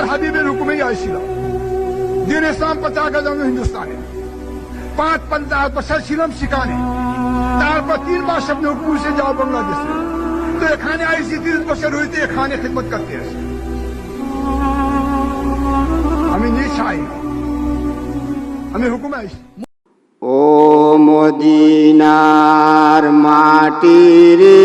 হাবিবের হুকুমেই আইছিল। দিন ইসলাম 50 গজম হিন্দুস্তানে, 5-50 বছর ছিলাম সেখানে। তারপর 3 মাস अपने हुकूम से जाओ बांग्लादेश। तो एखाने आई 30 বছর হইতে এখানে খিদমত করতে আসে। আমি নিশাই, আমি হুকুম আইছি। ও মদিনার মাটি রে,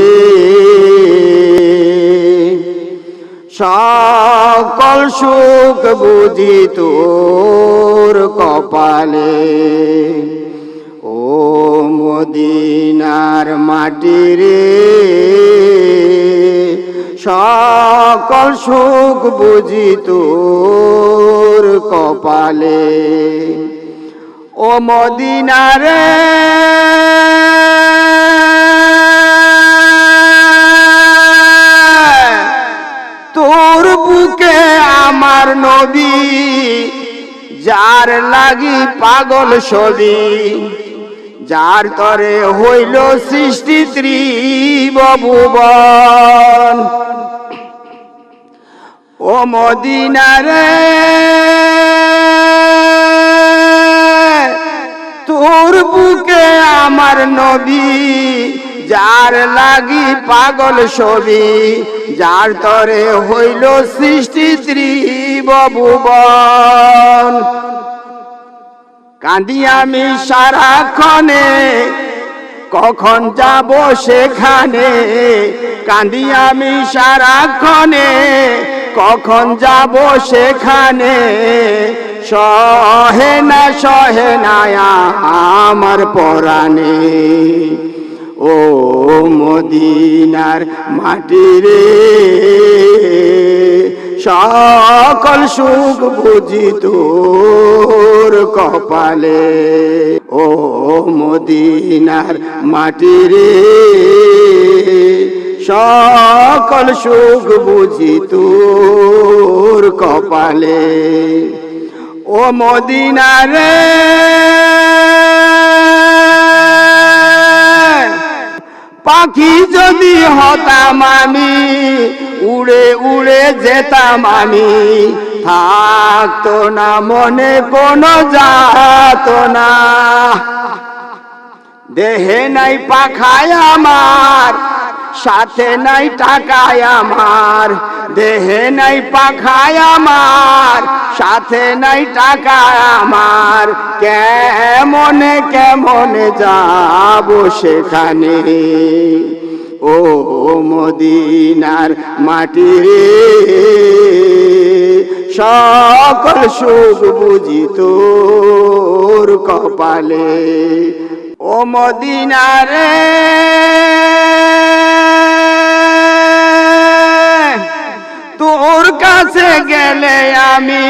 সকল সুখ বুঝি তোর কপালে। ও মদিনার মাটি রে, সকল সুখ বুঝি তোর কপালে। ও মদিনা রে, তোর বুকে আমার নবী, যার লাগি পাগল ছবি, যার তরে হইল সৃষ্টি ত্রিভুবন। ও মদিনা রে, তোর বুকে আমার নবী, যার লাগি পাগল ছবি, যার তরে হইল সৃষ্টি ত্রিভুবন। কাঁদি আমি সারাক্ষণে, কখন যাব সেখানে। কাঁদি আমি সারাক্ষণে, কখন যাব সেখানে। সহে না আমার পরাণে। ও মদিনার মাটি রে, সকল সুখ বুঝি তোর কপালে। ও মদিনার মাটি রে, সকল সুখ বুঝি তোর কপালে। ও মদিনা রে, পাখি যদি হতাম আমি, উড়ে উড়ে যেতাম আমি। থাকতো না মনে কোনো যাতনা, দেহে নাই পাখায় আমার, সাথে নাই টাকায় আমার। দেহে নাই পাখায় আমার, সাথে নাই টাকা আমার। কেমনে কেমনে যাব সেখানে। ও মদিনার মাটি রে, সকল সুখ বুঝি তোর কপালে। ও মদিনা রে, তোর কাছে গেলে আমি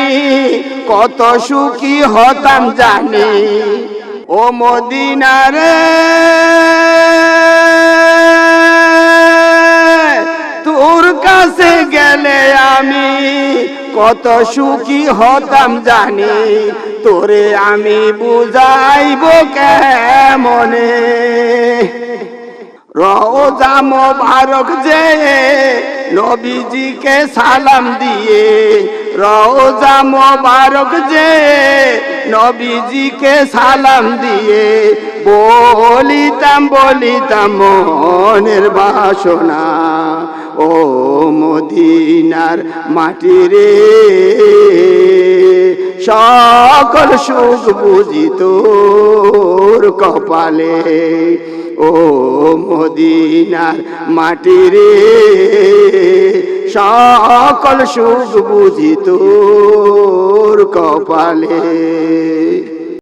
কত সুখী হতাম জানি। ও মদিনা রে, তোর কাছে গেলে আমি কত সুখী হতাম জানি। তোরে আমি বুঝাইব কেমনে। রওজা মোবারক যে নবীজিকে সালাম দিয়ে, রওজা মোবারক যে নবীজিকে সালাম দিয়ে, বলিতাম মনের বাসনা। ও মদিনার মাটি রে, সকল সুখ বুঝি তোর কপালে। ও মদিনার মাটি রে, সকল সুখ বুঝি তোর কপালে।